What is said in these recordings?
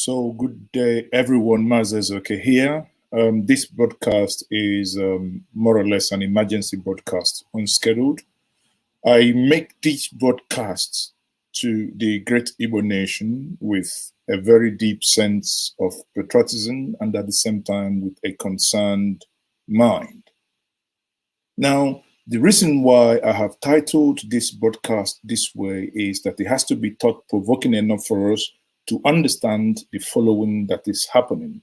So good day, everyone. Mazezoke here. This broadcast is more or less an emergency broadcast, unscheduled. I make these broadcasts to the great Igbo nation with a very deep sense of patriotism and at the same time with a concerned mind. Now, the reason why I have titled this broadcast this way is that it has to be thought-provoking enough for us to understand the following that is happening.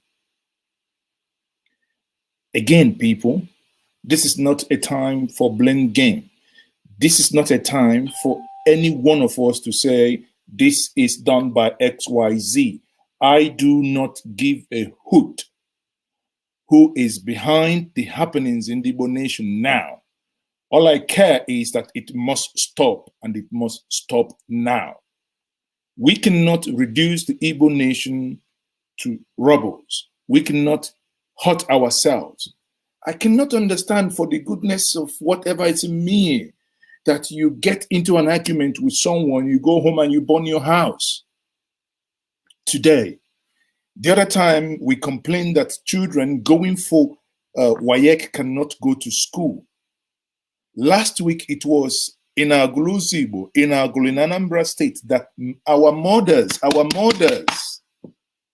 Again, people, this is not a time for blame game. This is not a time for any one of us to say, this is done by XYZ. I do not give a hoot who is behind the happenings in the Igbo nation now. All I care is that it must stop, and it must stop now. We cannot reduce the Igbo nation to rebels. We cannot hurt ourselves. I cannot understand, for the goodness of whatever it's in me, that you get into an argument with someone, you go home and you burn your house. Today, the other time we complained that children going for WAEC cannot go to school. Last week it was in our Guluzibo, in our Anambra State, that our mothers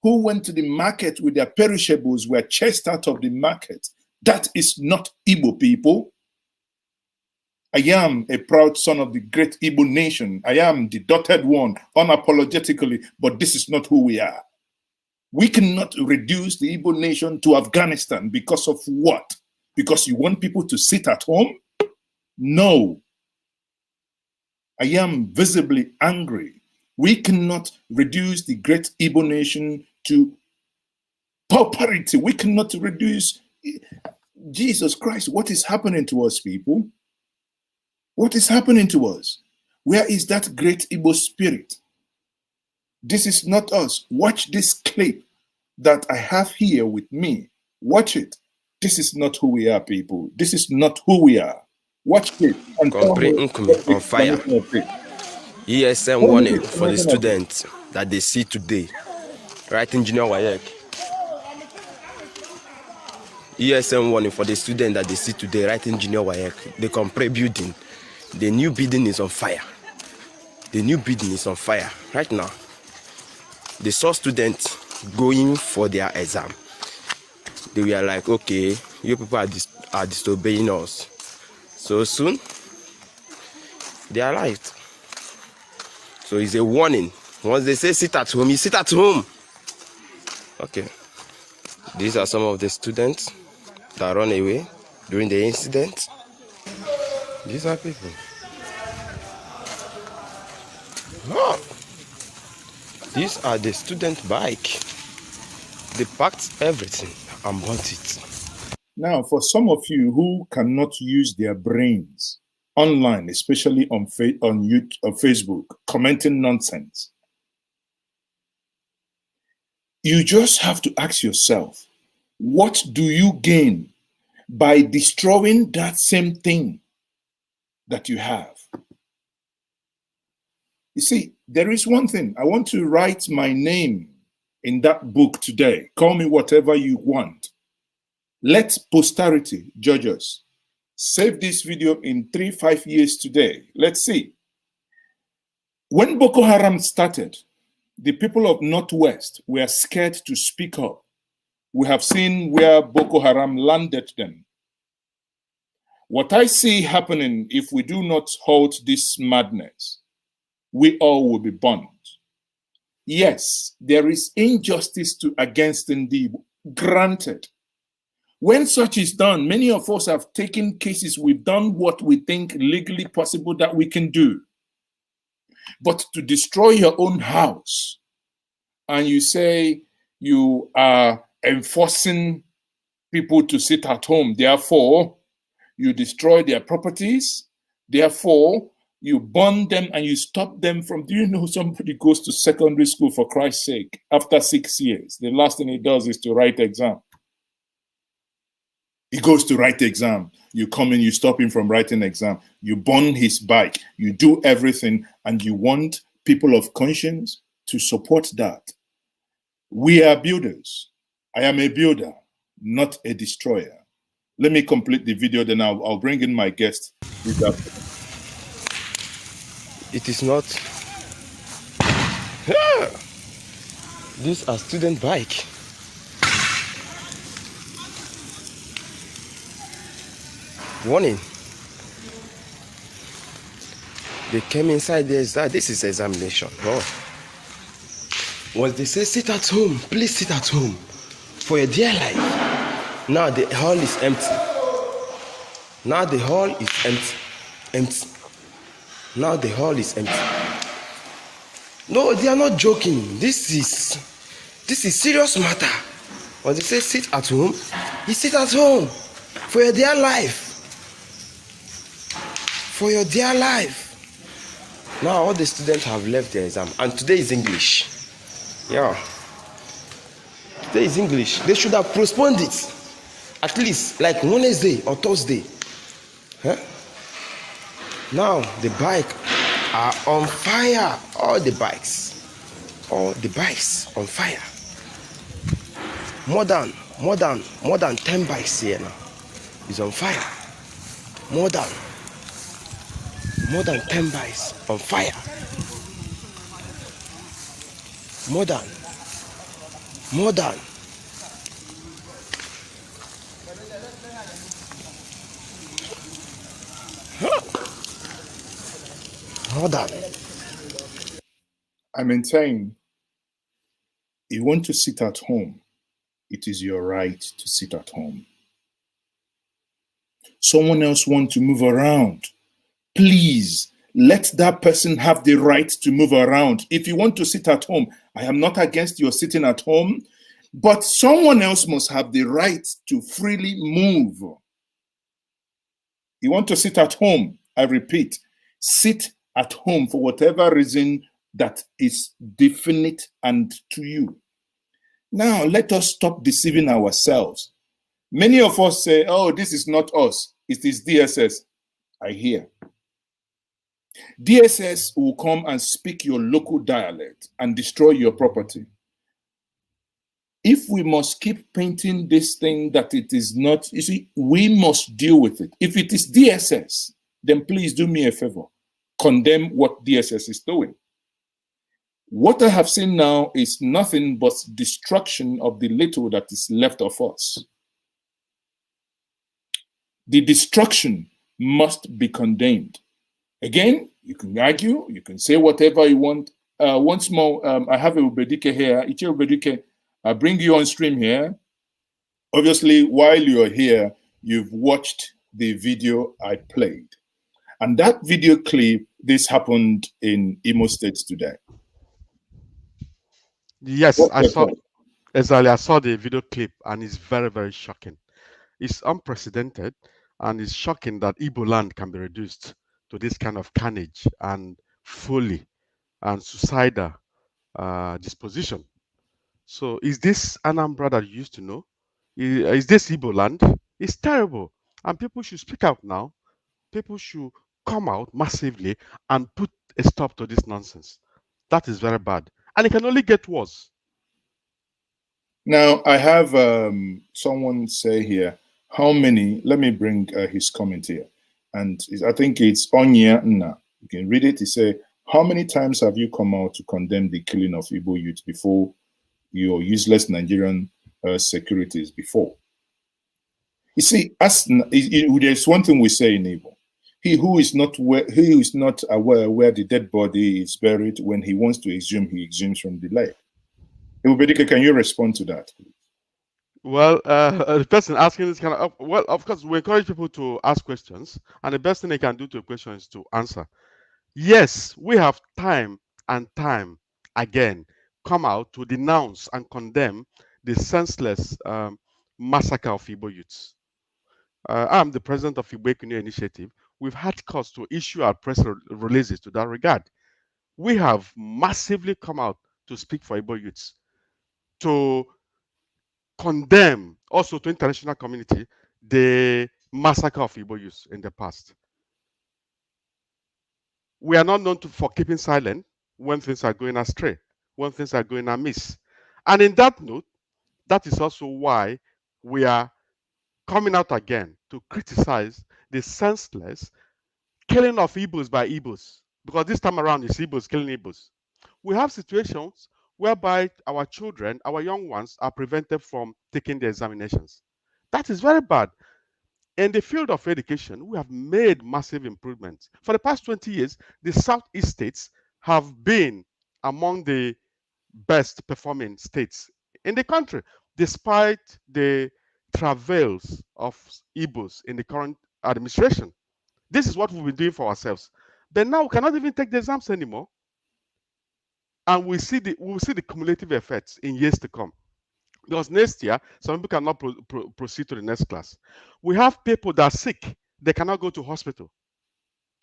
who went to the market with their perishables were chased out of the market. That is not Igbo, people. I am a proud son of the great Igbo nation. I am the dotted one, unapologetically, but this is not who we are. We cannot reduce the Igbo nation to Afghanistan because of what? Because you want people to sit at home? No. I am visibly angry. We cannot reduce the great Igbo nation to pauperity. We cannot reduce... Jesus Christ, what is happening to us, people? What is happening to us? Where is that great Igbo spirit? This is not us. Watch this clip that I have here with me. Watch it. This is not who we are, people. This is not who we are. Watch it. And on fire. ESM warning for the students that they see today. Right, Engineer WAEC? ESM warning for the student that they see today. Right, Engineer WAEC? The Compre building. The new building is on fire. The new building is on fire right now. They saw students going for their exam. They were like, okay, you people are disobeying us. So soon, they arrived. So it's a warning. Once they say sit at home, you sit at home. Okay. These are some of the students that run away during the incident. These are people. Oh. These are the student bike. They packed everything and burnt it. Now, for some of you who cannot use their brains online, especially on YouTube, on Facebook, commenting nonsense, you just have to ask yourself, what do you gain by destroying that same thing that you have? You see, there is one thing. I want to write my name in that book today. Call me whatever you want. Let posterity judge us. Save this video in 3-5 years today. Let's see. When Boko Haram started, the people of Northwest were scared to speak up. We have seen where Boko Haram landed them. What I see happening if we do not halt this madness, we all will be burned. Yes, there is injustice against Ndibo, granted. When such is done, many of us have taken cases, we've done what we think legally possible that we can do. But to destroy your own house, and you say you are enforcing people to sit at home, therefore you destroy their properties, therefore you burn them and you stop them from, do you know somebody goes to secondary school, for Christ's sake, after 6 years, the last thing he does is to write exam. He goes to write exam. You come in, you stop him from writing exam. You burn his bike. You do everything, and you want people of conscience to support that. We are builders. I am a builder, not a destroyer. Let me complete the video, then I'll bring in my guest. It is not. These are student bike. Warning. They came inside there. This is examination. Oh. Once they say sit at home, please sit at home for your dear life. Now the hall is empty. Now the hall is empty. Empty. Now the hall is empty. No, they are not joking. This is serious matter. When they say sit at home, you sit at home for your dear life. For your dear life. Now all the students have left their exam, and today is English. Yeah. Today is English. They should have postponed it. At least like Wednesday or Thursday. Huh? Now the bike are on fire. All the bikes on fire. More than 10 bikes here now is on fire. More than 10 bikes on fire. More than. More than. I maintain, if you want to sit at home, it is your right to sit at home. Someone else wants to move around. Please let that person have the right to move around. If you want to sit at home, I am not against your sitting at home, but someone else must have the right to freely move. You want to sit at home, I repeat, sit at home for whatever reason that is definite and to you. Now, let us stop deceiving ourselves. Many of us say, oh, this is not us, it is DSS. I hear. DSS will come and speak your local dialect and destroy your property. If we must keep painting this thing that it is not, you see, we must deal with it. If it is DSS, then please do me a favor. Condemn what DSS is doing. What I have seen now is nothing but destruction of the little that is left of us. The destruction must be condemned. Again, you can argue, you can say whatever you want. Once more, I have Ubedike here. Iche Ubedike, I bring you on stream here. Obviously, while you're here, you've watched the video I played. And that video clip, this happened in Imo State today. Yes, I saw the video clip, and it's very, very shocking. It's unprecedented, and it's shocking that Igbo land can be reduced to this kind of carnage and folly and suicidal disposition. So is this Anambra that you used to know? Is this Igbo land? It's terrible, and people should speak out now. People should come out massively and put a stop to this nonsense. That is very bad, and it can only get worse. Now, I have someone say here, how many, let me bring his comment here. And I think it's Onya Nna. You can read it. He say, how many times have you come out to condemn the killing of Igbo youth before your useless Nigerian securities before? You see, there's one thing we say in Igbo. He who is not aware where the dead body is buried, when he wants to exhume, he exhumes from the lake. Ubedike, can you respond to that, please? Well, the person asking this kind of, well, of course, we encourage people to ask questions, and the best thing they can do to a question is to answer. Yes, we have time and time again come out to denounce and condemn the senseless massacre of Igbo youths. I'm the president of Igbo Ekuneo Initiative. We've had cause to issue our press releases to that regard. We have massively come out to speak for Igbo youths, to condemn also to international community the massacre of Igbo youths in the past. We are not known for keeping silent when things are going astray, when things are going amiss. And in that note, that is also why we are coming out again to criticize the senseless killing of Igbos by Igbos, because this time around it's Igbos killing Igbos. We have situations whereby our children, our young ones, are prevented from taking the examinations. That is very bad. In the field of education, we have made massive improvements. For the past 20 years, the Southeast states have been among the best performing states in the country, despite the travails of Igbos in the current administration. This is what we've been doing for ourselves. But now we cannot even take the exams anymore. And we'll see the cumulative effects in years to come. Because next year, some people cannot proceed to the next class. We have people that are sick, they cannot go to hospital.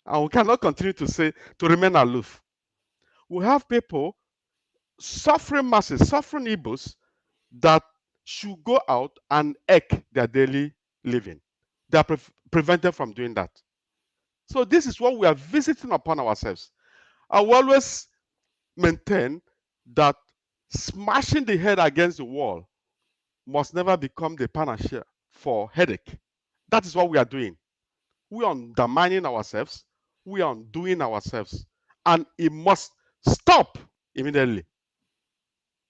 And we cannot continue to remain aloof. We have people, suffering masses, suffering Igbos, that should go out and eke their daily living. They are prevented from doing that. So this is what we are visiting upon ourselves. I will always maintain that smashing the head against the wall must never become the panacea for headache. That is what we are doing. We are undermining ourselves. We are undoing ourselves. And it must stop immediately.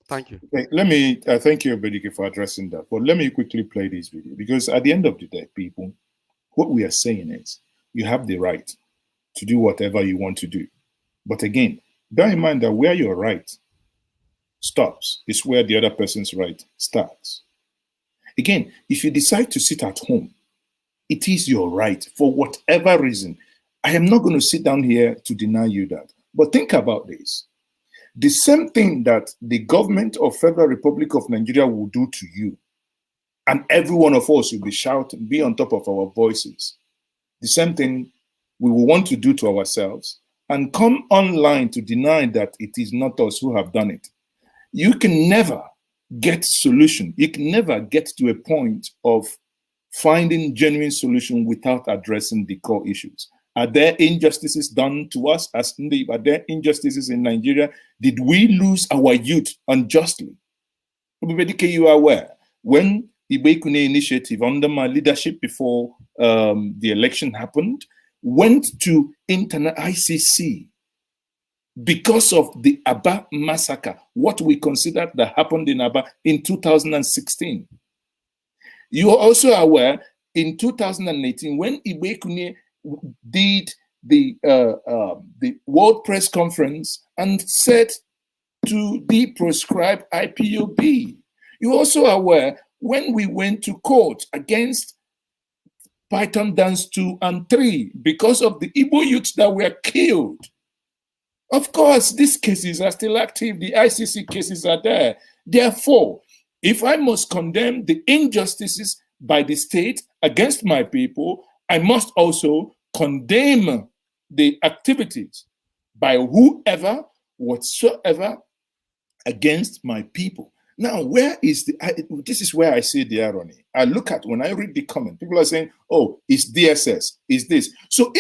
Thank you. Okay, let me thank you, Obedike, for addressing that. But let me quickly play this video, because at the end of the day, people, what we are saying is you have the right to do whatever you want to do. But again, bear in mind that where your right stops is where the other person's right starts. Again, if you decide to sit at home, it is your right for whatever reason. I am not going to sit down here to deny you that. But think about this. The same thing that the government of Federal Republic of Nigeria will do to you, and every one of us will be shouting, be on top of our voices. The same thing we will want to do to ourselves, and come online to deny that it is not us who have done it. You can never get solution. You can never get to a point of finding genuine solution without addressing the core issues. Are there injustices done to us as Ndib? Are there injustices in Nigeria? Did we lose our youth unjustly? You are aware, when Ibekune Initiative, under my leadership before the election happened, went to ICC because of the Aba massacre, what we considered that happened in Aba in 2016. You are also aware, in 2018, when Ibekune did the World Press Conference and said to deproscribe IPOB. You're also aware when we went to court against Python Dance 2 and 3 because of the Igbo youths that were killed. Of course, these cases are still active. The ICC cases are there. Therefore, if I must condemn the injustices by the state against my people, I must also condemn the activities by whoever, whatsoever, against my people. Now, where is this is where I see the irony. I look at, when I read the comment, people are saying, oh, it's DSS, it's this. So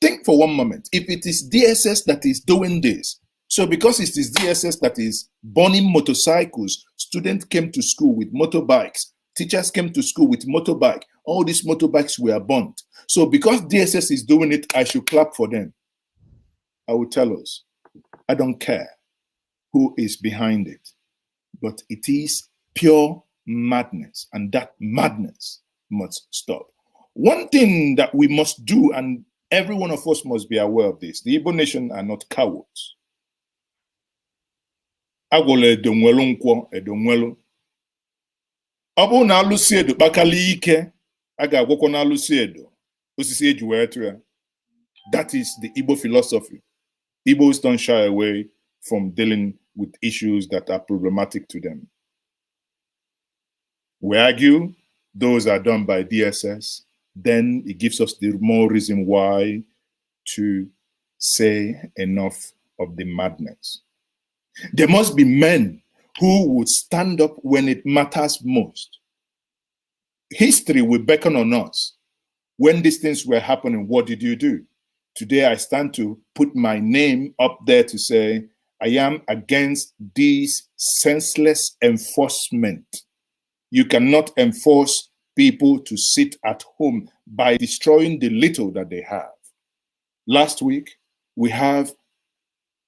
think for one moment, if it is DSS that is doing this, so because it is DSS that is burning motorcycles, students came to school with motorbikes, teachers came to school with motorbike, all these motorbikes were burnt. So because DSS is doing it, I should clap for them. I will tell us, I don't care who is behind it, but it is pure madness, and that madness must stop. One thing that we must do, and every one of us must be aware of this, the Igbo nation are not cowards. Agwole edonwelu nkwo edonwelu. Obu na alụsị edo kpakali ike, aga agwokwo na alụsị edo osisi eji wee tụ ya. That is the Igbo philosophy. Igbos don't shy away from dealing with issues that are problematic to them. We argue those are done by DSS, then it gives us the more reason why to say enough of the madness. There must be men who would stand up when it matters most. History will beckon on us. When these things were happening, what did you do? Today, I stand to put my name up there to say, I am against this senseless enforcement. You cannot enforce people to sit at home by destroying the little that they have. Last week, we have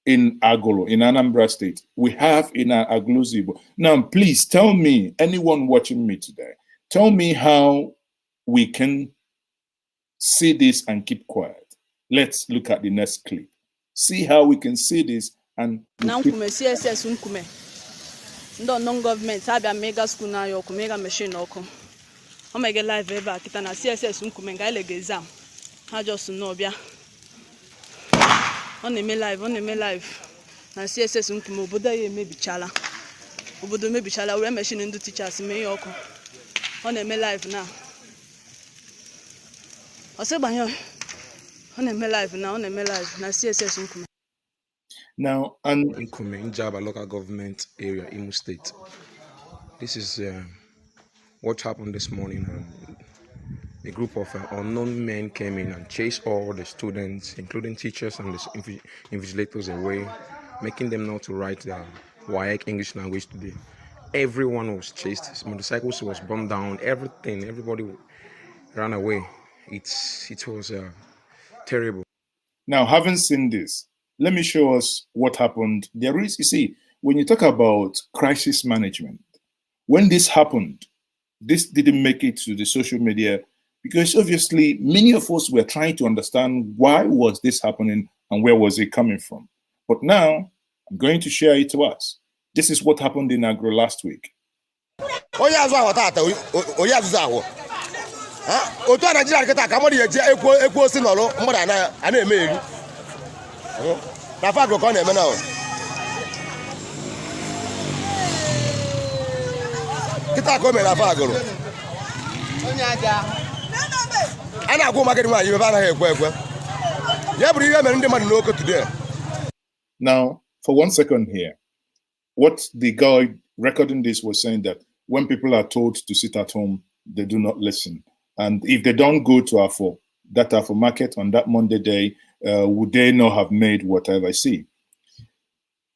in Agolo, in Anambra State, we have in Agluzibo. Now, please tell me, anyone watching me today, tell me how we can see this and keep quiet. Let's look at the next clip. See how we can see this and CSS non-government abia mega school na yoku mega machine oku o mega live ebe akita na CSS nkume ga ile exam ha just no bia on eme live na CSS nkume obodo ya emebichala we machine ndu teachers me yoku on eme live na o se gbanyo on eme live na CSS nkume. Now, and Nkume, Njaba local government area, Imo State. This is what happened this morning. A group of unknown men came in and chased all the students, including teachers and the invigilators, away, making them not to write the WAEC English language today. Everyone was chased. Motorcycles was bombed down. Everything. Everybody ran away. It was terrible. Now, having seen this, let me show us what happened. There is, you see, when you talk about crisis management, when this happened, this didn't make it to the social media because obviously many of us were trying to understand why was this happening and where was it coming from. But now I'm going to share it to us. This is what happened in Agro last week. Na fa agro na eme na o kita ko me na fa agro onye aja ana agwo market nwa yi be ba na ekwe ya buru ihe mere ndị mmadụ n'oko today. Now, for 1 second here, what the guy recording this was saying that when people are told to sit at home, they do not listen. And if they don't go to that Afo market on that Monday day, would they not have made whatever I see?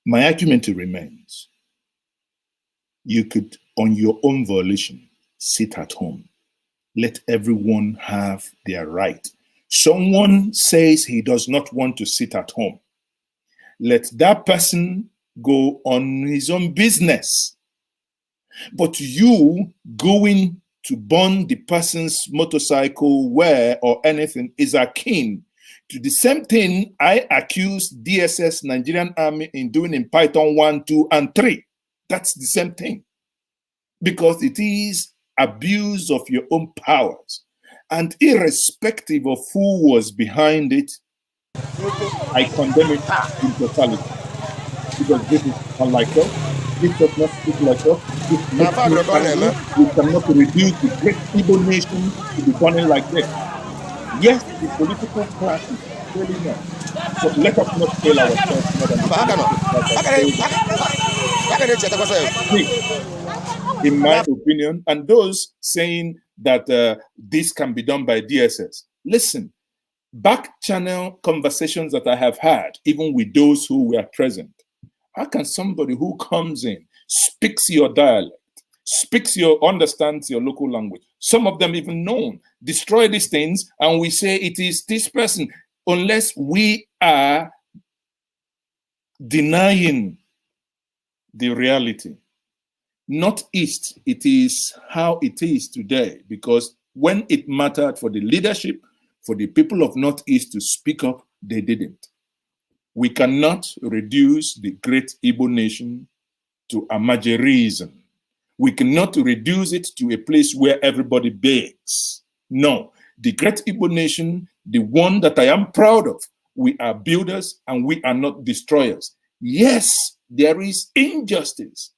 My argument remains, you could, on your own volition, sit at home. Let everyone have their right. Someone says he does not want to sit at home. Let that person go on his own business. But you going to burn the person's motorcycle, wear, or anything is akin to the same thing I accuse DSS, Nigerian Army, in doing in Python 1, 2, and 3. That's the same thing. Because it is abuse of your own powers. And irrespective of who was behind it, I condemn it in totality. Because this is unlike us. This does not speak like us. We cannot reduce the great Igbo nation to be running like this. Yes, the political class is failing us, but let us not fail ourselves more than in my opinion, and those saying that this can be done by DSS. Listen, back channel conversations that I have had, even with those who were present. How can somebody who comes in, speaks your dialect, understands your local language, some of them even known, destroy these things, and we say it is this person, unless we are denying the reality. Northeast, it is how it is today, because when it mattered for the leadership, for the people of Northeast to speak up, they didn't. We cannot reduce the great Igbo nation to a Majerism. We cannot reduce it to a place where everybody begs. No, the great Igbo nation, the one that I am proud of, we are builders and we are not destroyers. Yes, there is injustice.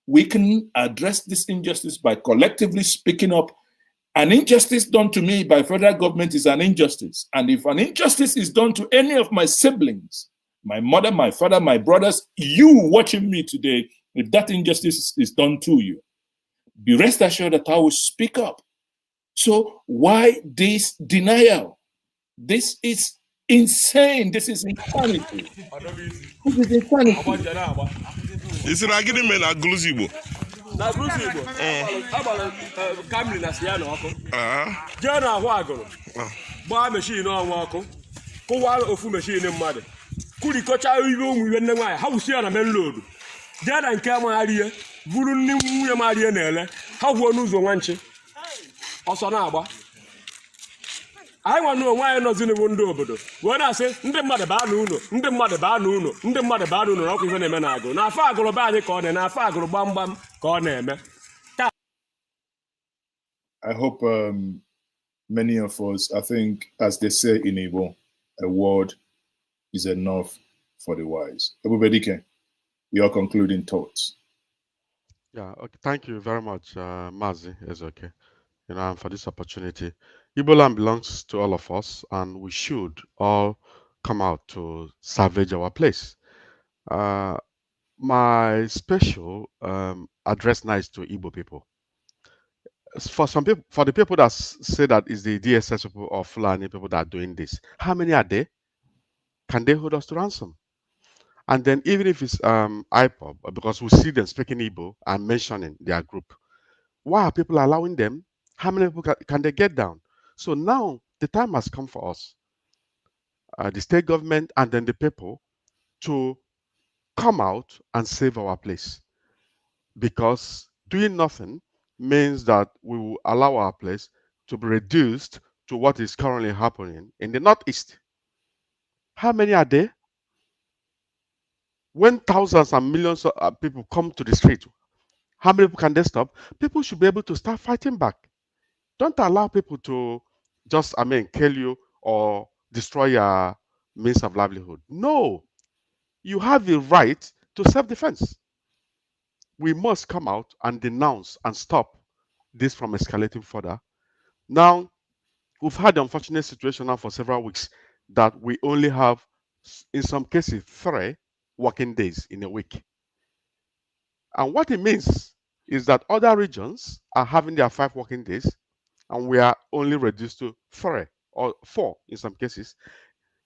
We can address this injustice by collectively speaking up. An injustice done to me by federal government is an injustice. And if an injustice is done to any of my siblings, my mother, my father, my brothers, you watching me today, if that injustice is done to you, be rest assured that I will speak up. So why this denial? This is Insane. This is insanity. This is insanity. isi na gịnị mere na agụlụzi Igbo na Bruce Igbo agbara Camry na Sienna ọkụ Ah, jee na ahụ agụrụ gbaa meshin ọnwa ọkụ kụwaa ofu meshin mmadụ kurikọcha ibe ụmụ ibe nne nwaanyị ha wusie ya na main road jee na nke magharịe buru nne nwunye magharịe na-ele ha gwuo n'ụzọ nwanchi ọsọ na-agba anyị nwanne onwe anyị nọzi n'igbo ndị obodo wee na-asị ndị mmadụ baa n'ụlọ ndị mmadụ baa n'ụlọ ndị mmadụ baa n'ụlọ na ọkwa ife na-eme na agụrụ na afọ agụrụ be anyị ka ọ na afọ agụrụ gbamgbam ka ọ na-eme. I hope many of us, I think, as they say in Igbo, a word is enough for the wise. Ebubedike, your concluding thoughts. Yeah, okay. Thank you very much, Mazi Ezoke, and for this opportunity. Igbo land belongs to all of us, and we should all come out to salvage our place. My special address now is to Igbo people. For some people, for the people that say that is the DSS people or Fulani people that are doing this, how many are there? Can they hold us to ransom? And then even if it's IPOB, because we see them speaking Igbo and mentioning their group, why are people allowing them? How many people can they get down? So now the time has come for us, the state government and then the people, to come out and save our place. Because doing nothing means that we will allow our place to be reduced to what is currently happening in the Northeast. How many are there? When thousands and millions of people come to the street, how many people can they stop? People should be able to start fighting back. Don't allow people to just, kill you or destroy your means of livelihood. No, you have the right to self-defense. We must come out and denounce and stop this from escalating further. Now, we've had the unfortunate situation now for several weeks that we only have, in some cases, 3 working days in a week. And what it means is that other regions are having their 5 working days, and we are only reduced to 3 or 4 in some cases.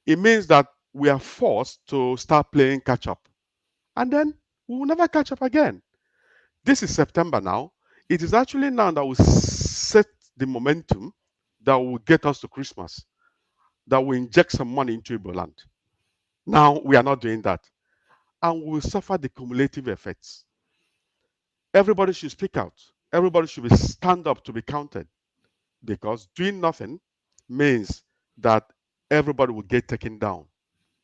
It means that we are forced to start playing catch up, and then we will never catch up again. This is September now. It is actually now that we set the momentum that will get us to Christmas, that will inject some money into Igbo land. Now we are not doing that, and we will suffer the cumulative effects. Everybody should speak out. Everybody should stand up to be counted, because doing nothing means that everybody will get taken down,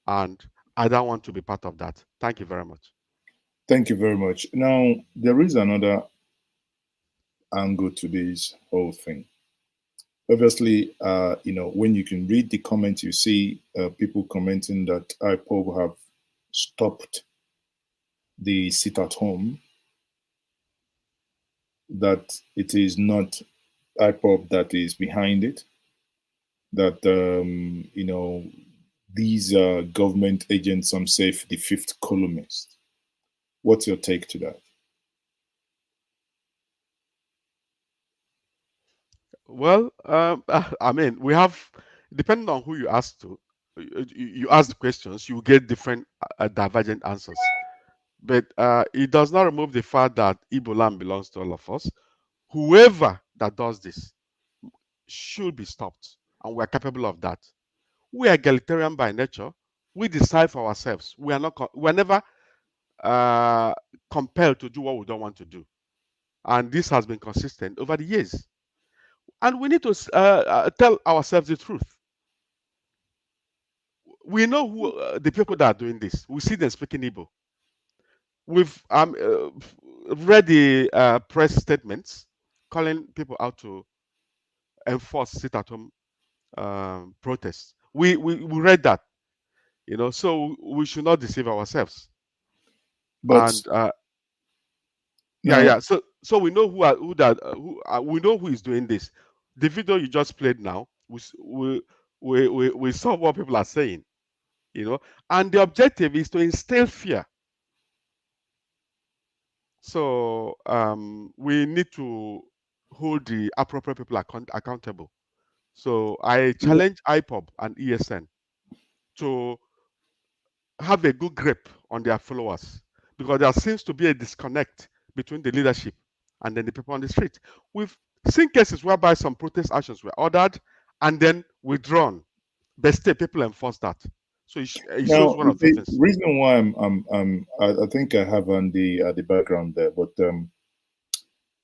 and I don't want to be part of that. Thank you very much. Thank you very much. Now, there is another angle to this whole thing. Obviously, when you can read the comments, you see people commenting that IPOB have stopped the sit at home, that it is not IPOB that is behind it, that, these are government agents, some say the 5th columnist. What's your take to that? Well, we have, depending on who you ask to, you ask the questions, you get different divergent answers. But it does not remove the fact that Igbo land belongs to all of us. Whoever that does this should be stopped, and we are capable of that. We are egalitarian by nature. We decide for ourselves. We are never compelled to do what we don't want to do, and this has been consistent over the years. And we need to tell ourselves the truth. We know who the people that are doing this. We see them speaking Igbo. We've read the press statements calling people out to enforce sit-at-home protests. We read that, so we should not deceive ourselves. But So we know we know who is doing this. The video you just played now, we saw what people are saying, and the objective is to instill fear. So we need to hold the appropriate people accountable. So I challenge IPOB and ESN to have a good grip on their followers, because there seems to be a disconnect between the leadership and then the people on the street. We've seen cases whereby some protest actions were ordered and then withdrawn, but still people enforce that. So it shows one of the things. The reason why I think I have on the background there, but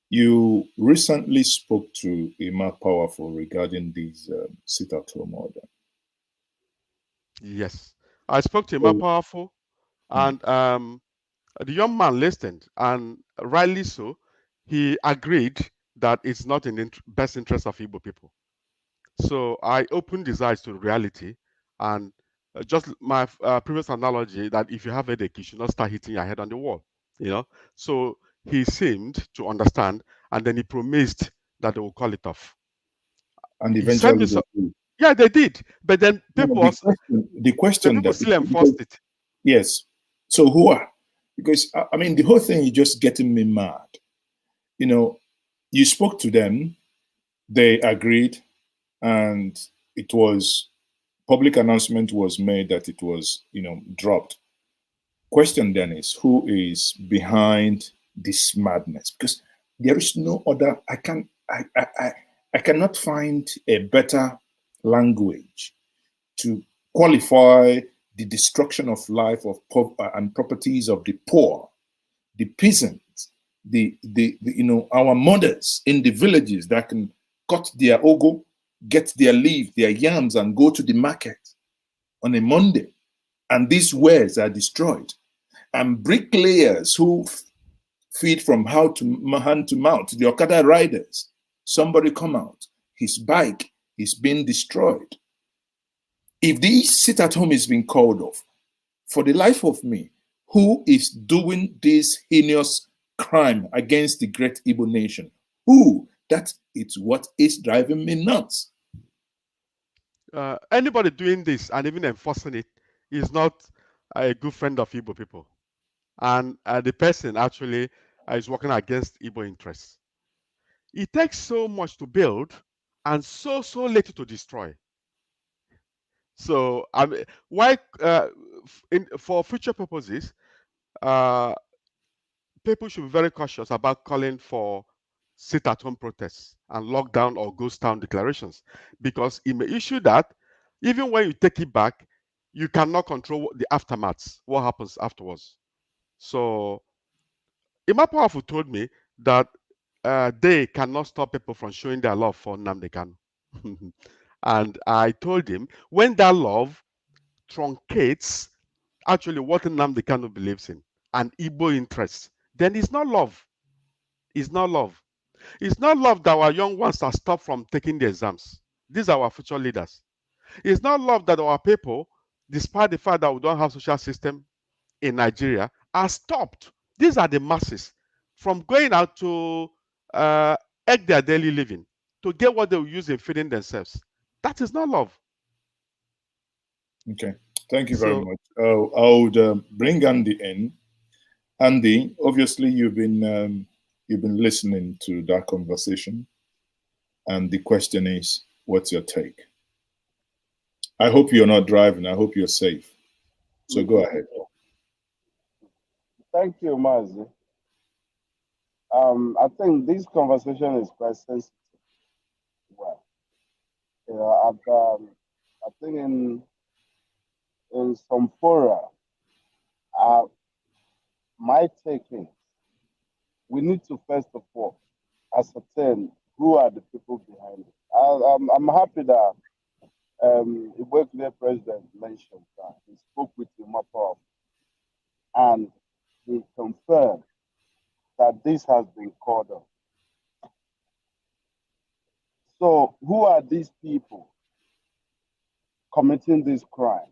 you recently spoke to Emma Powerful regarding these sit-at-home order. Yes, I spoke to Emma Powerful, and the young man listened, and rightly so. He agreed that it's not in the best interest of Igbo people. So I opened his eyes to reality, and just my previous analogy that if you have a headache, you should not start hitting your head on the wall. So he seemed to understand, and then he promised that they will call it off. And eventually, yeah, they did. But then people the question people still enforced it. Yes. So who are? Because I mean, the whole thing is just getting me mad. You spoke to them, they agreed, and it was public announcement was made that it was, dropped. Question then is, who is behind this madness? Because there is no other. I cannot find a better language to qualify the destruction of life and properties of the poor, the peasants, the our mothers in the villages that can cut their ogo, get their leaf, their yams, and go to the market on a Monday, and these wares are destroyed. And bricklayers who feed from hand to mouth, the Okada riders, somebody come out, his bike is being destroyed. If this sit-at-home is being called off, for the life of me, who is doing this heinous crime against the great Igbo nation? Who? That is what is driving me nuts. Anybody doing this and even enforcing it is not a good friend of Igbo people. And the person actually is working against Igbo interests. It takes so much to build and so little to destroy. So why for future purposes, people should be very cautious about calling for sit-at-home protests and lockdown or ghost town declarations, because it may issue that even when you take it back, you cannot control the aftermaths, what happens afterwards. So Emma Powerful told me that they cannot stop people from showing their love for Nnamdi Kanu. And I told him, when that love truncates actually what Nnamdi Kanu believes in and Igbo interests, then it's not love. It's not love. It's not love that our young ones are stopped from taking the exams. These are our future leaders. It's not love that our people, despite the fact that we don't have social system in Nigeria, are stopped. These are the masses from going out to egg their daily living to get what they will use in feeding themselves. That is not love. Okay, thank you very much. I would bring Andy in. Andy, obviously you've been listening to that conversation, and the question is, what's your take? I hope you're not driving. I hope you're safe. So go ahead. Thank you, Mazi. I think this conversation is quite sensitive. Well, I think in some fora, my take is we need to first of all ascertain who are the people behind it. I'm happy that Igbo president mentioned that he spoke with Emma Powerful and he confirmed that this has been called off. So who are these people committing this crime?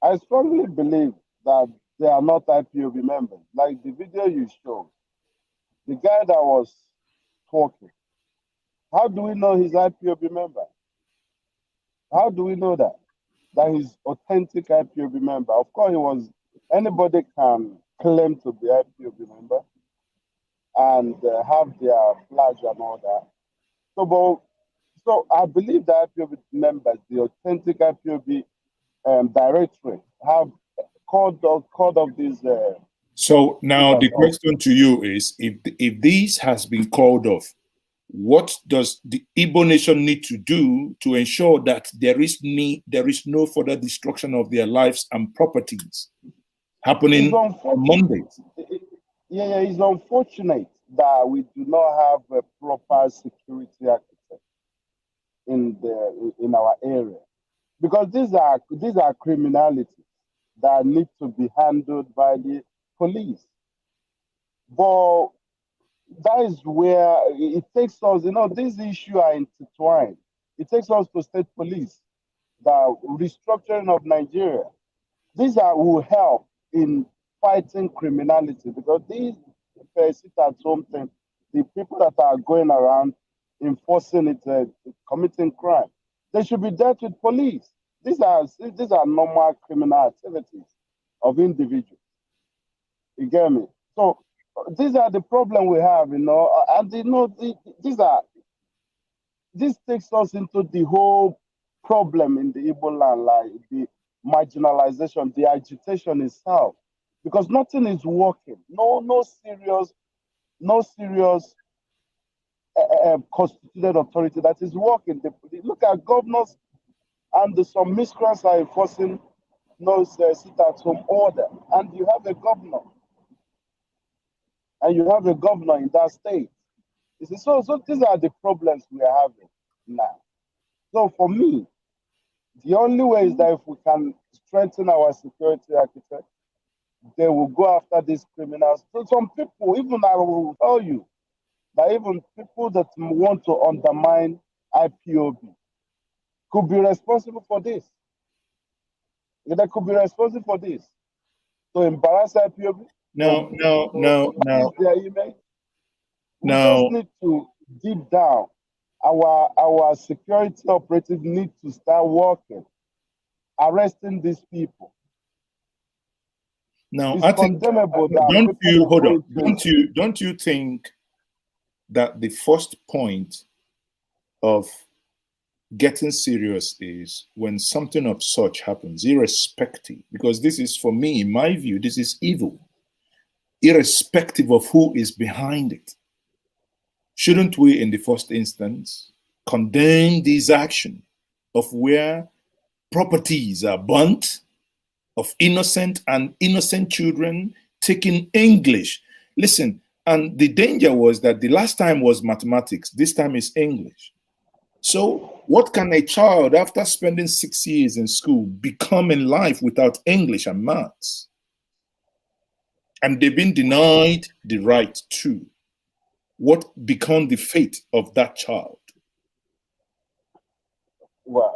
I strongly believe that they are not IPOB members. Like the video you showed, the guy that was talking, how do we know he's IPOB member? How do we know that? That he's authentic IPOB member. Of course, anybody can claim to be IPOB member and have their flags and all that. So I believe the IPOB members, the authentic IPOB directorate, have called of these. So now the question to you is, if this has been called off, what does the Igbo nation need to do to ensure that there is no further destruction of their lives and properties happening on Mondays? Yeah, it's unfortunate that we do not have a proper security architect in our area, because these are criminalities that need to be handled by the police. But that is where it takes us, these issues are intertwined. It takes us to state police, the restructuring of Nigeria. These will help in fighting criminality, because these sit at home thing, the people that are going around enforcing it, committing crime, they should be dealt with police. These are normal criminal activities of individuals. You get me? So these are the problem we have, and this takes us into the whole problem in the Igbo land, like the marginalization, the agitation itself, because nothing is working. No serious constituted authority that is working. Look at governors, and some miscreants are enforcing sit-at-home order, and you have a governor. And you have a governor in that state. You see, so these are the problems we are having now. So for me, the only way is that if we can strengthen our security architect, they will go after these criminals. So some people, even I will tell you, that even people that want to undermine IPOB could be responsible for this. They could be responsible for this. To embarrass IPOB. No. We just need to deep down. Our security operatives need to start working, arresting these people. Now, it's I think, condemnable. Don't you think that the first point of getting serious is when something of such happens, irrespective, because this is, for me, in my view, this is evil, irrespective of who is behind it. Shouldn't we, in the first instance, condemn this action of where properties are burnt, of innocent children taking English? Listen, and the danger was that the last time was mathematics, this time is English. So what can a child, after spending 6 years in school, become in life without English and maths? And they've been denied the right to. What become the fate of that child? Well,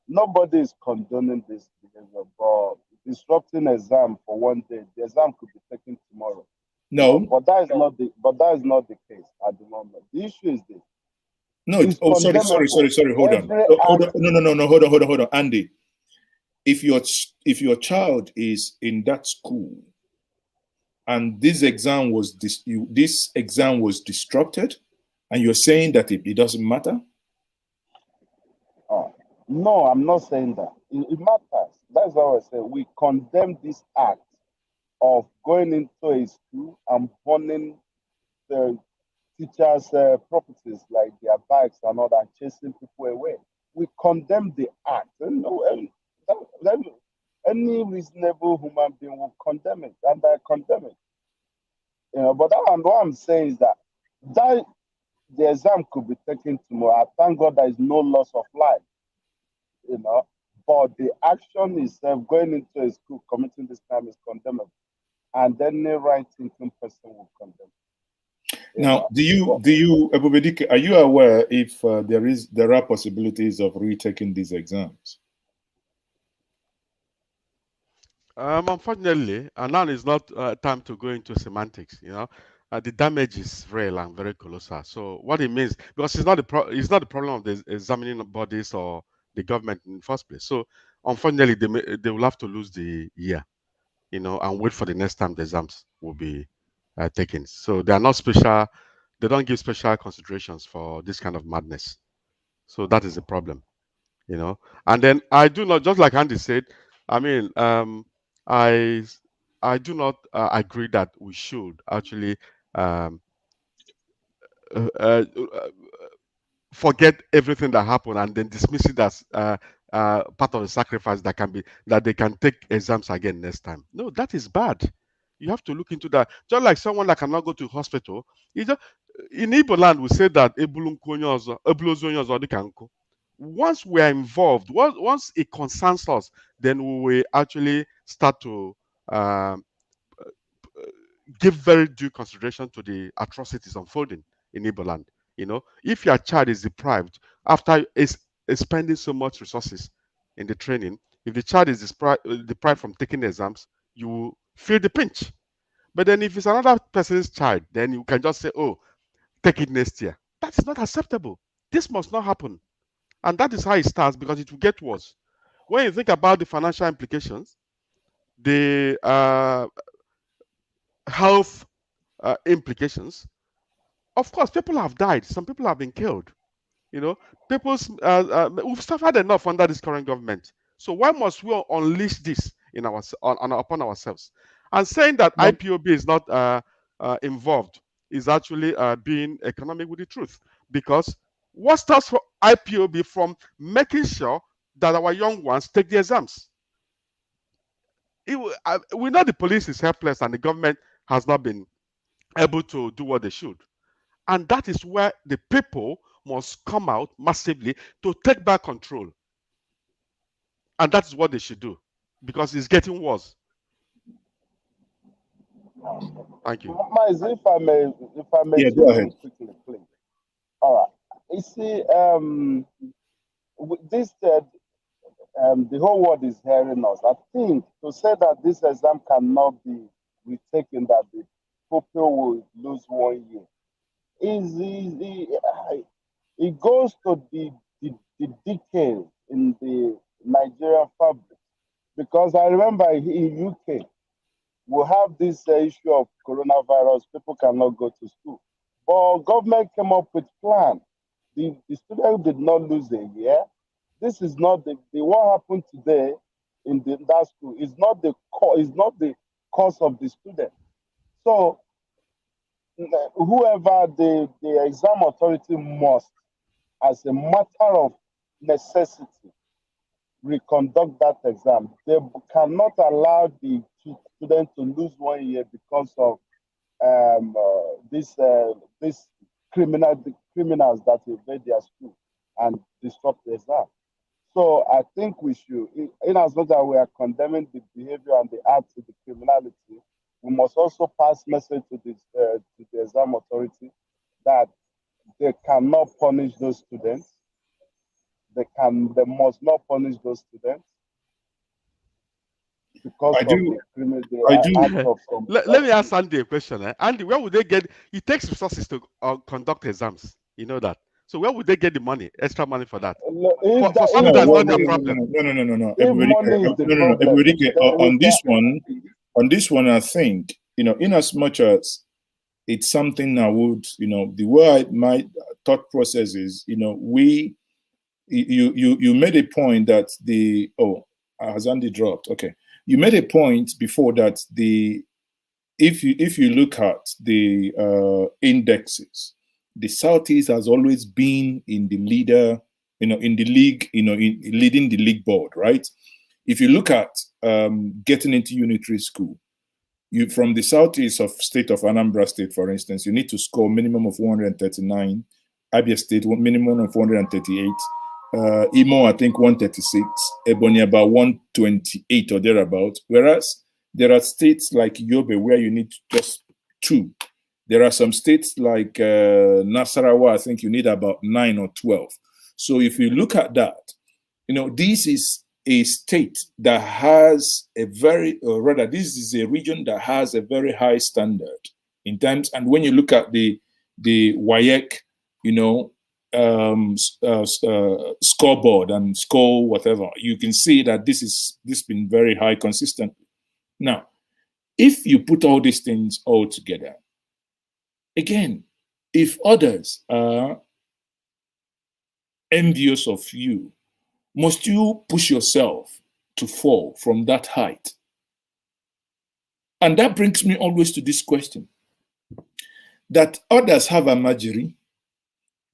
nobody is condoning this behavior, but disrupting exam for one day, the exam could be taken tomorrow. No, but that is not the case at the moment. The issue is this. No, sorry. Hold on. No. Hold on, Andy. If your child is in that school and this exam was disrupted, and you're saying that it doesn't matter? No, I'm not saying that. It matters. That's what I say. We condemn this act of going into a school and burning the teachers' properties like their bikes and all that, chasing people away. We condemn the act. Any reasonable human being will condemn it, and I condemn it. But what I'm saying is that the exam could be taken tomorrow. I thank God there is no loss of life. But the action itself, going into a school, committing this crime, is condemnable, and then a right-thinking person will condemn. Now, do you, Ebubedike, are you aware if there are possibilities of retaking these exams? Unfortunately, now is not time to go into semantics. The damage is real and very colossal. So what it means, because it's not the problem of the examining bodies or the government in the first place. So unfortunately, they will have to lose the year, and wait for the next time the exams will be taken. So they are not special they don't give special considerations for this kind of madness. So that is the problem, you know. And then I do not, just like Andy said, I mean, I do not agree that we should actually um, forget everything that happened and then dismiss it as part of the sacrifice that they can take exams again next time. No, that is bad. You have to look into that. Just like someone that cannot go to hospital, in Igbo land, we say that once we are involved, once it concerns us, then we will actually start to give very due consideration to the atrocities unfolding in Igbo land. You know, if your child is deprived after is spending so much resources in the training, if the child is deprived from taking the exams, you will feel the pinch. But then if it's another person's child, then you can just say, oh, take it next year. That is not acceptable. This must not happen. And that is how it starts, because it will get worse. When you think about the financial implications, the health implications, of course, people have died. Some people have been killed. You know, we've suffered enough under this current government. So why must we unleash this in upon ourselves? And saying that IPOB is not involved is actually being economic with the truth. Because what stops for IPOB from making sure that our young ones take the exams? We know the police is helpless and the government has not been able to do what they should. And that is where the people must come out massively to take back control. And that's what they should do, because it's getting worse. Thank you. Miles, if I may Yeah, go ahead. quickly, please. All right. You see, this the whole world is hearing us. I think to say that this exam cannot be retaken, that the people will lose 1 year, it goes to the decay in the Nigerian fabric. Because I remember in UK, we have this issue of coronavirus, people cannot go to school. But government came up with plan. The student did not lose a year. This is not the what happened today in that school is not the cause of the student. So whoever the exam authority must, as a matter of necessity, reconduct that exam. They cannot allow the student to lose 1 year because of this criminals that invade their school and disrupt the exam. So I think we should, in as much as we are condemning the behavior and the acts of the criminality, we must also pass message to the exam authority that they cannot punish those students. They must not punish those students because I do. Let me ask Andy a question. Andy, where would they get? It takes resources to conduct exams. You know that. So where would they get the money, extra money for that? For something that's not their problem. No. On this one, I think, in as much as it's something I would, the way my thought process is, you made a point that has Andy dropped? Okay. You made a point before that if you look at the indexes, the Southeast has always been in the leader, in the league, leading the league board, right? If you look at getting into unitary school, you from the Southeast of state of Anambra State, for instance, you need to score minimum of 139, Abia State minimum of 138, Imo, I think 136, Ebonyi about 128 or thereabout. Whereas there are states like Yobe where you need just 2. There are some states like Nasarawa, I think you need about 9 or 12. So if you look at that, this is a state that has this is a region that has a very high standard in terms, and when you look at the WAEC, scoreboard and score whatever, you can see that this been very high consistently. Now, if you put all these things all together, again, If others are envious of you, must you push yourself to fall from that height? And that brings me always to this question, that others have a Amajiri,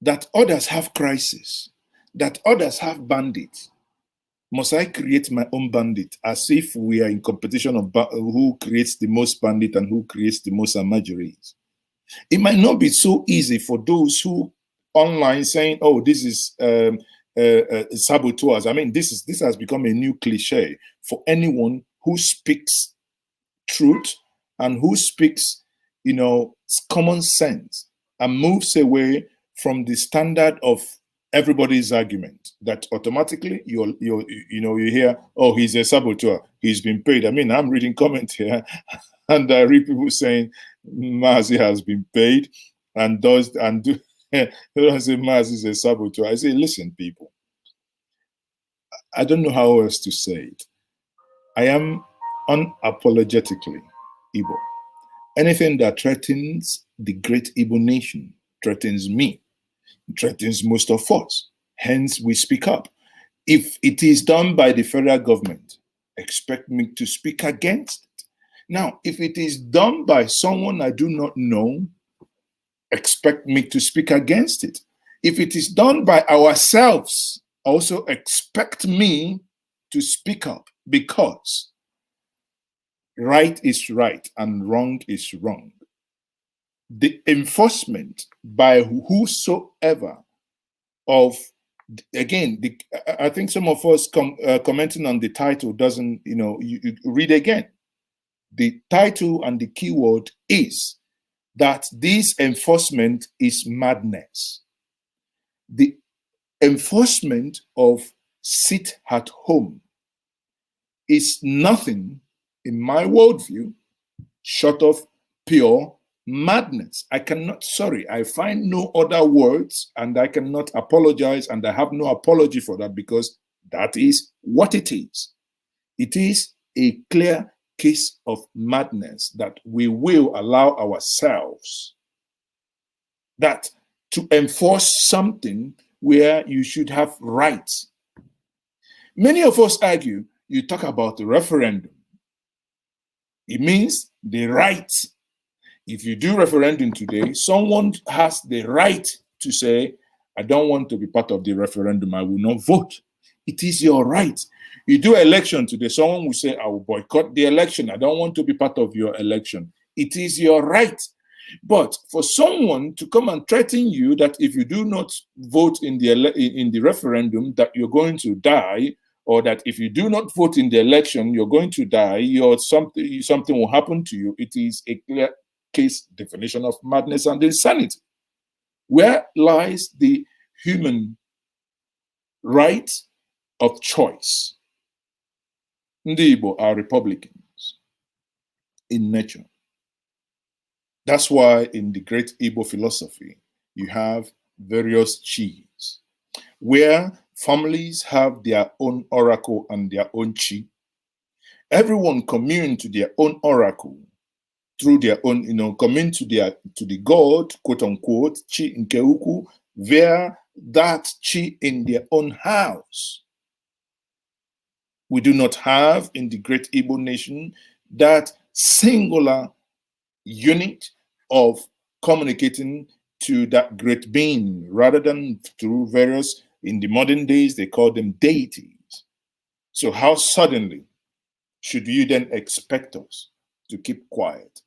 that others have crisis, that others have bandits. Must I create my own bandit, as if we are in competition of who creates the most bandit and who creates the most Amajiris? It might not be so easy for those who online saying, "Oh, this is saboteurs." I mean, this has become a new cliche for anyone who speaks truth and who speaks, common sense and moves away from the standard of everybody's argument, that automatically you hear, "Oh, he's a saboteur, he's been paid." I mean, I'm reading comments here and I read people saying Mazi has been paid and do they don't say Mazi is a saboteur. I say, listen, people, I don't know how else to say it. I am unapologetically Igbo. Anything that threatens the great Igbo nation threatens me, threatens most of us. Hence, we speak up. If it is done by the federal government, expect me to speak against it. Now, if it is done by someone I do not know, expect me to speak against it. If it is done by ourselves, also expect me to speak up, because right is right and wrong is wrong. The enforcement by whosoever of, again, I think some of us commenting on the title doesn't, you read again. The title and the keyword is that this enforcement is madness. The enforcement of sit at home is nothing, in my worldview, short of pure madness. I find no other words, and I cannot apologize, and I have no apology for that, because that is what it is. It is a clear case of madness that we will allow ourselves that to enforce something where you should have rights. Many of us argue, you talk about the referendum. It means the right. If you do referendum today, someone has the right to say, "I don't want to be part of the referendum, I will not vote." It is your right. You do election today, someone will say, "I will boycott the election, I don't want to be part of your election." It is your right. But for someone to come and threaten you that if you do not vote in the referendum, that you're going to die, or that if you do not vote in the election, you're going to die, or something will happen to you, it is a clear case definition of madness and insanity. Where lies the human right of choice? Ndị Igbo are Republicans in nature. That's why in the great Igbo philosophy, you have various chiefs, where families have their own oracle and their own chief. Everyone commune to their own oracle through their own, commune to the god, quote unquote, chi nke ukwu, via that chi in their own house. We do not have in the great Igbo nation that singular unit of communicating to that great being, rather than through various, in the modern days, they call them deities. So how suddenly should you then expect us to keep quiet?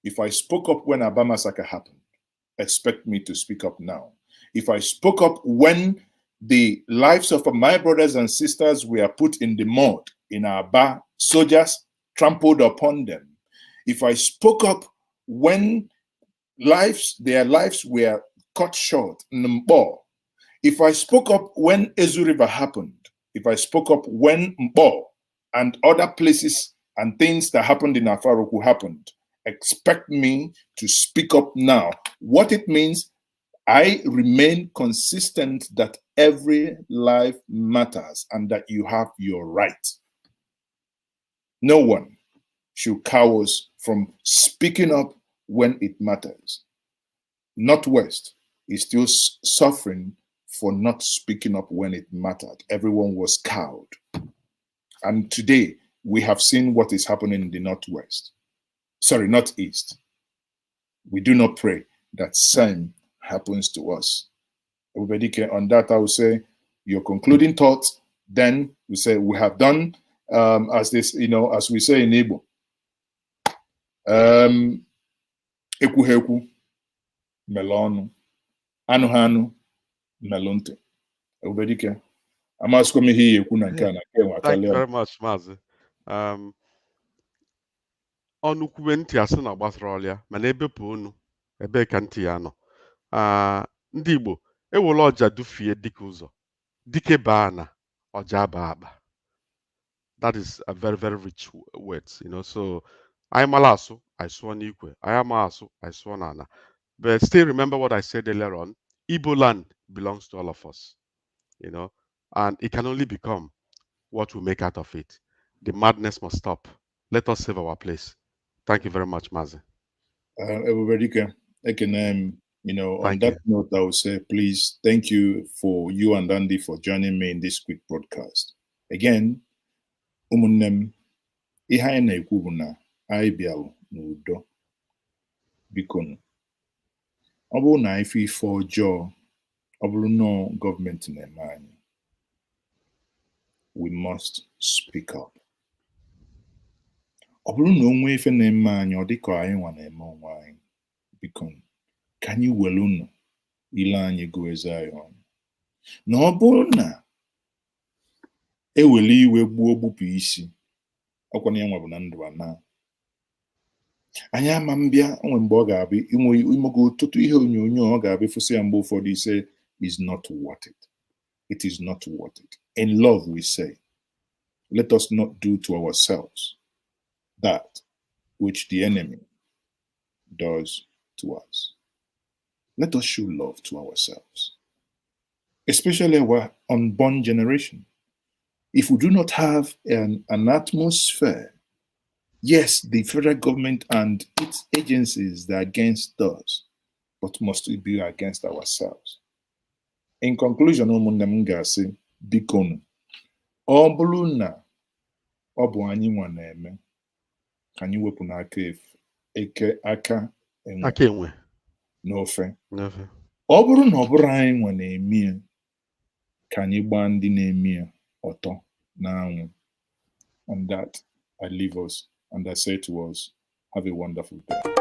If I spoke up when Aba massacre happened, expect me to speak up now. If I spoke up when the lives of my brothers and sisters were put in the mud in Aba, soldiers trampled upon them. If I spoke up when their lives were cut short in Mbo, if I spoke up when Ezu River happened, if I spoke up when Mbo and other places and things that happened in Afaruku happened, expect me to speak up now. What it means, I remain consistent that every life matters and that you have your right. No one should cower us from speaking up when it matters. Northwest is still suffering for not speaking up when it mattered. Everyone was cowed. And today, we have seen what is happening in the Northwest. Sorry, Northeast. We do not pray that same happens to us. Everybody can, on that, I will say, your concluding thoughts. Then we say we have done, as this, as we say in Igbo. Ekwuhekwu melonu, anuhanu melonte. Everybody can. I'm asking me here. Thank you very much, Mazi. Ọnụ kwube ntị asị na gbasara ọlịa mana ebepụ unu ebe ka ntị ya nọ. Ndị Igbo ewere ọja dufie dike ụzọ dike baa na ọja baa akpa. That is a very, very rich words, So I malasu, I swan equal. I am asu, I swan ana. But still remember what I said earlier on. Igbo land belongs to all of us, and it can only become what we make out of it. The madness must stop. Let us save our place. Thank you very much, Mazi. Everybody can, on that note, I would say, please, thank you for you and Andy for joining me in this quick broadcast. Again, ụmụnne ihe anyị na-ekwu bụ na anyị bịalụ n'udo. Biko ọ bụrụ na ife ọjọọ ọ bụrụ na gọọmenti na-eme anyị, we must speak up. Ọ bụrụ na onwe ife na-eme anyị ọ dịka anyị nwa na-eme onwe anyị, biko ka anyị were unu ile anyị gụọ eze anyị ọnụ. Na ọ bụrụ na ewere iwe gbuo gbupụ isi, ọkwa na ya nwa bụ na ndụ ana. Anyị ama mbịa onwe mgbe ọ ga-abịa imego ọtụtụ ihe onyonyo ọ ga-abịa fụsị ya mgbe ụfọdụ ise is not worth it. It is not worth it. In love we say, let us not do to ourselves that which the enemy does to us. Let us show love to ourselves, especially our unborn generation. If we do not have an atmosphere, yes, the federal government and its agencies are against us, but must we be against ourselves? In conclusion, ụmụnne m ga-asị, biko ọ bụrụ na ọ bụ anyị nwa na-eme, ka anyị wepụ n'aka aka enwe n'ofe. Ọ bụrụ na ọ bụrụ anyị nwa na-eme, ka anyị gbaa ndị na-eme ọtọ n'anwụ. On that, I leave us and I say to us, have a wonderful day.